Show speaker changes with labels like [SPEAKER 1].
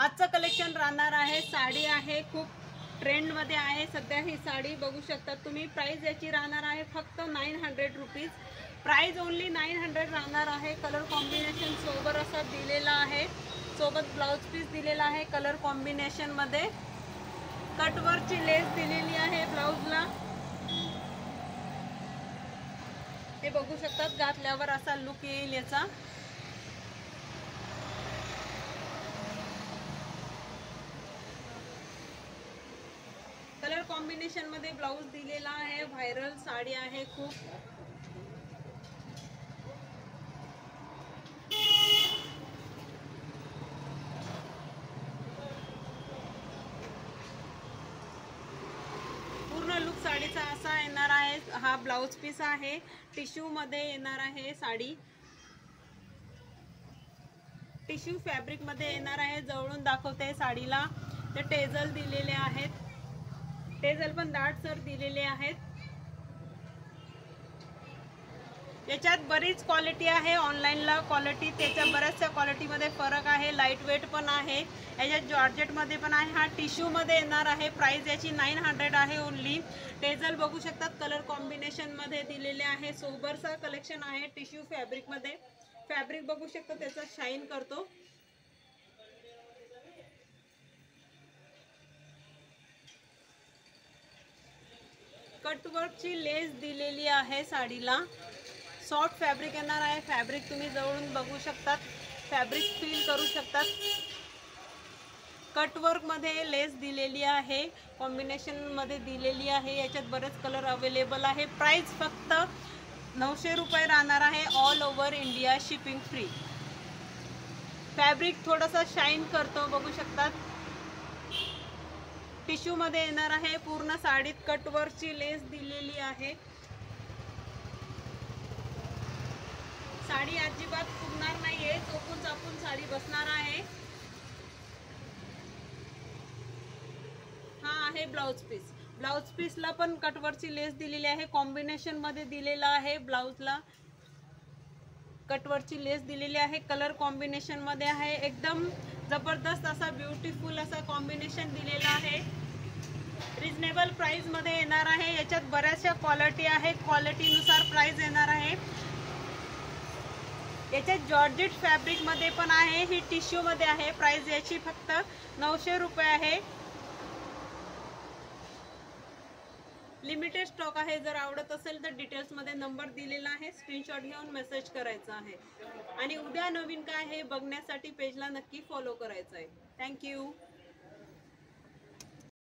[SPEAKER 1] आजचं कलेक्शन राहणार आहे, साडी आहे, खूप ट्रेंड मध्ये आहे सध्या ही साडी बघू शकता तुम्ही। प्राइस याची राहणार आहे फक्त 900 रुपीज, प्राइस ओनली 900 राहणार आहे। कलर कॉम्बिनेशन सोबर असा दिलेला आहे, सोबत ब्लाउज पीस दिलेला आहे कलर कॉम्बिनेशन मध्ये। कटवर्कची लेस दिलेली आहे ब्लाउजला, हे बघू शकतात। घातल्यावर असा लुक येईल याचा। कलर कॉम्बिनेशन मध्ये ब्लाउज दिलेला आहे, व्हायरल साडी आहे खूप। पूर्ण लुक साडीचा असा येणार आहे। हा ब्लाउज पीस आहे, टिश्यू मध्ये येणार आहे साडी, टिश्यू फॅब्रिक मध्ये येणार आहे। जवळून दाखवते साडीला, ते टेझल दिलेले आहेत, टेझल पण दाटसर दिलेले आहेत। याच्यात बरीच क्वालिटी आहे, ऑनलाईनला क्वालिटी त्याच्या बऱ्याचशा क्वालिटीमध्ये फरक आहे। लाईट वेट पण आहे, याच्यात जॉर्जेट मध्ये पण आहे। हा टिश्यू मध्ये येणार आहे, प्राइस याची 900 आहे ओनली। टेझल बघू शकतात, कलर कॉम्बिनेशन मध्ये दिलेले आहे। सोबरचा कलेक्शन आहे टिश्यू फॅब्रिक मध्ये, फॅब्रिक बघू शकता त्याचा शाईन करतो। कटवर्कची लेस दिलेली आहे साडीला, सॉफ्ट फॅब्रिक येणार आहे। फॅब्रिक तुम्ही जवळून बघू शकतात, फॅब्रिक फील करू शकतात। कटवर्क मध्ये लेस दिलेली आहे, कॉम्बिनेशन मध्ये दिलेली आहे। याच्यात बरेच कलर अवेलेबल आहे। प्राइस फक्त 900 रुपये राहणार आहे, all over India shipping free. Fabric थोडासा शाईन करतो बघू शकतात। टिश्यू मध्ये येणार आहे, पूर्ण साडीत कटवर्कची लेस दिलेली आहे। साडी अजिबात फुगणार नाहीये, चोपून चापून साडी बसणार आहे। हा आहे ब्लाउज पीस, ब्लाउज पीसला पण कटवर्कची लेस दिलेली आहे, कॉम्बिनेशन मध्ये दिलेला आहे। ब्लाउजला कटवर्कची लेस दिलेली आहे, कलर कॉम्बिनेशन मध्ये आहे। एकदम जबरदस्त असा ब्युटिफुल असा कॉम्बिनेशन दिलेला आहे। रिजनेबल प्राइस मध्ये येणार आहे। याच्यात बऱ्याचशा क्वालिटी आहे, क्वालिटी नुसार प्राइस येणार आहे। याच्यात जॉर्जेट फॅब्रिक मध्ये पण आहे, ही टिश्यू मध्ये आहे। प्राइस याची फक्त 900 रुपये आहे। लिमिटेड स्टॉक आहे, जर आवडत असेल तर डिटेल्स मध्ये नंबर दिलेला आहे, स्क्रीनशॉट घेऊन मेसेज करायचा आहे। आणि उद्या नवीन काय आहे बघण्यासाठी पेजला नक्की फॉलो करायचं आहे। थँक्यू।